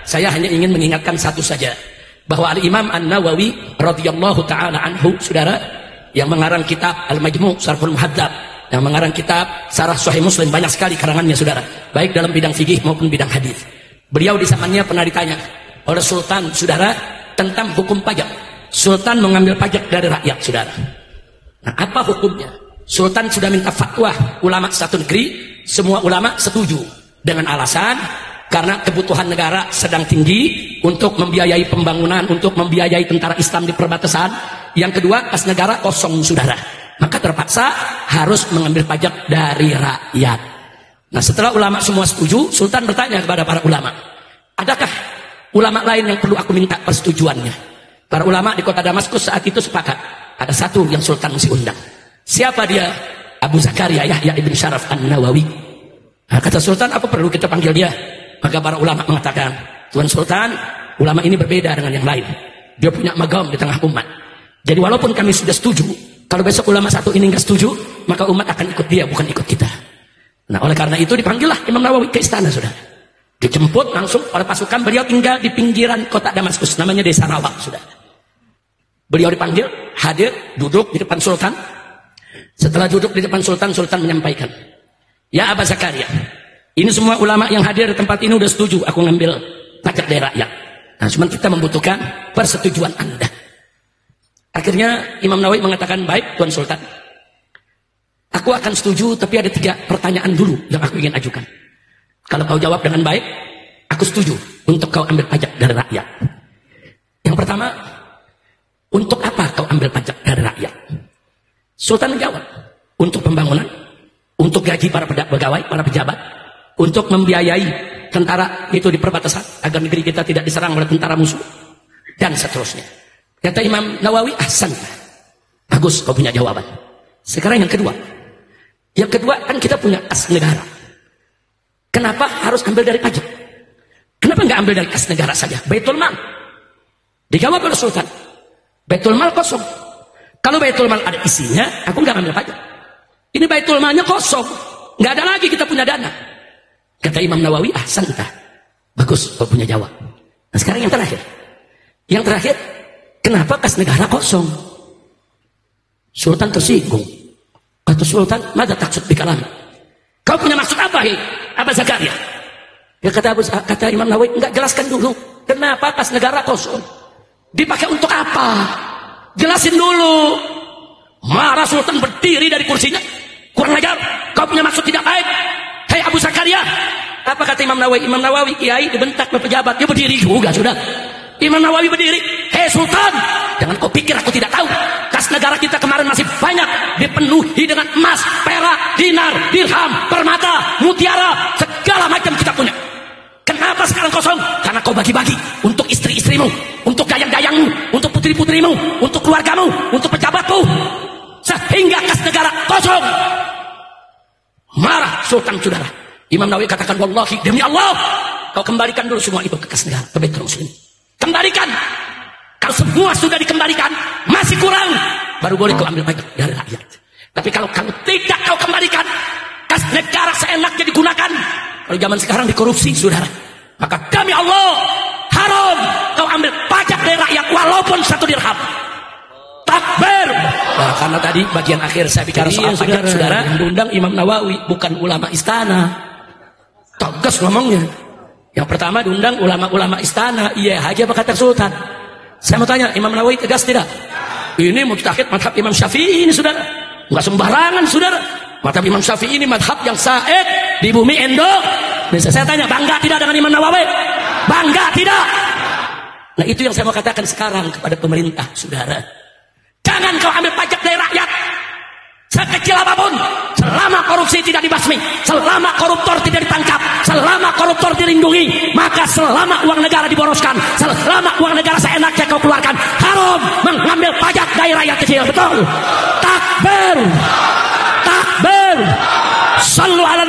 Saya hanya ingin mengingatkan satu saja, bahwa Al-Imam An-Nawawi radhiyallahu taala anhu, saudara, yang mengarang kitab Al-Majmu' Syarhul Muhadzab, yang mengarang kitab Syarah Sahih Muslim, banyak sekali karangannya, saudara, baik dalam bidang fikih maupun bidang hadis. Beliau di zamannya pernah ditanya oleh Sultan, saudara, tentang hukum pajak. Sultan mengambil pajak dari rakyat, saudara. Nah, apa hukumnya? Sultan sudah minta fatwa ulama satu negeri, semua ulama setuju dengan alasan karena kebutuhan negara sedang tinggi untuk membiayai pembangunan, untuk membiayai tentara Islam di perbatasan. Yang kedua, kas negara kosong, saudara, maka terpaksa harus mengambil pajak dari rakyat. Nah, setelah ulama semua setuju, Sultan bertanya kepada para ulama, adakah ulama lain yang perlu aku minta persetujuannya? Para ulama di kota Damaskus saat itu sepakat, ada satu yang Sultan mesti undang. Siapa dia? Abu Zakaria Yahya ibn Syaraf An-Nawawi. Nah, kata Sultan, apa perlu kita panggil dia? Maka para ulama mengatakan, Tuan Sultan, ulama ini berbeda dengan yang lain. Dia punya magam di tengah umat. Jadi walaupun kami sudah setuju, kalau besok ulama satu ini nggak setuju, maka umat akan ikut dia, bukan ikut kita. Nah, oleh karena itu dipanggillah Imam Nawawi ke istana, saudara. Dijemput langsung oleh pasukan. Beliau tinggal di pinggiran kota Damaskus, namanya Desa Rawak, saudara. Beliau dipanggil, hadir, duduk di depan Sultan. Setelah duduk di depan Sultan, Sultan menyampaikan, ya Abu Zakaria, ini semua ulama yang hadir di tempat ini sudah setuju aku ngambil pajak dari rakyat. Nah, cuma kita membutuhkan persetujuan Anda. Akhirnya Imam Nawawi mengatakan, baik Tuan Sultan, aku akan setuju, tapi ada 3 pertanyaan dulu yang aku ingin ajukan. Kalau kau jawab dengan baik, aku setuju untuk kau ambil pajak dari rakyat. Yang pertama, untuk apa kau ambil pajak dari rakyat? Sultan menjawab, untuk pembangunan, untuk gaji para pegawai, para pejabat, untuk membiayai tentara itu di perbatasan agar negeri kita tidak diserang oleh tentara musuh, dan seterusnya. Kata Imam Nawawi, ahsan, bagus kau punya jawaban. Sekarang yang kedua. Yang kedua, kan kita punya kas negara. Kenapa harus ambil dari pajak? Kenapa nggak ambil dari kas negara saja? Baitul Mal. Dijawab oleh Sultan, Baitul Mal kosong. Kalau Baitul Mal ada isinya, aku nggak ambil pajak. Ini Baitul Malnya kosong, nggak ada lagi kita punya dana. Kata Imam Nawawi, ahsan, bagus kau punya jawab. Nah, sekarang yang terakhir. Yang terakhir, kenapa kas negara kosong? Sultan tersinggung. Kata Sultan, mada taksud bikalam? Kau punya maksud apa, hei Abu Zakaria? Ya, kata Imam Nawawi, enggak, jelaskan dulu. Kenapa kas negara kosong? Dipakai untuk apa? Jelasin dulu. Marah Sultan berdiri dari kursinya. Kurang ajar, kau punya maksud tidak baik, hei Abu Zakaria. Apa kata Imam Nawawi? Imam Nawawi kiai dibentak oleh pejabat, dia berdiri juga, sudah. Imam Nawawi berdiri, hei Sultan, jangan kau pikir aku tidak tahu. Kas negara kita kemarin masih banyak, dipenuhi dengan emas, perak, dinar, dirham, permata, mutiara, segala macam kita punya. Kenapa sekarang kosong? Karena kau bagi-bagi untuk istri-istrimu, untuk dayang-dayangmu, untuk putri-putrimu, untuk keluargamu, untuk pejabatmu, sehingga kas negara kosong. Marah Sultan, saudara. Imam Nawawi katakan, wallahi, demi Allah, kau kembalikan dulu semua itu ke kas negara, ke Baitul Muslim. Kembalikan. Kalau semua sudah dikembalikan, masih kurang, baru boleh kau ambil pajak dari rakyat. Tapi kalau kamu tidak kau kembalikan, kas negara seenaknya digunakan. Kalau zaman sekarang dikorupsi, saudara, maka demi Allah, haram kau ambil pajak dari rakyat walaupun 1 dirham. Takbir. Nah, karena tadi bagian akhir saya bicara soal pajak, saudara, yang diundang Imam Nawawi, bukan ulama istana. Tegas ngomongnya. Yang pertama diundang ulama-ulama istana. Iya aja apa kata Sultan. Saya mau tanya, Imam Nawawi tegas tidak? Ini mujtahid madhab Imam Syafi'i ini, saudara. Enggak sembarangan, saudara. Madhab Imam Syafi'i ini madhab yang said di bumi Indonesia. Saya tanya, bangga tidak dengan Imam Nawawi? Bangga tidak? Nah, itu yang saya mau katakan sekarang kepada pemerintah, saudara. Jangan kau ambil pajak dari rakyat sekecil apapun, selama korupsi tidak dibasmi, selama koruptor tidak ditangkap, selama koruptor dilindungi, maka selama uang negara diboroskan, selama uang negara seenaknya kau keluarkan, haram mengambil pajak dari rakyat kecil. Betul? Takbir. Takbir. Sallu ala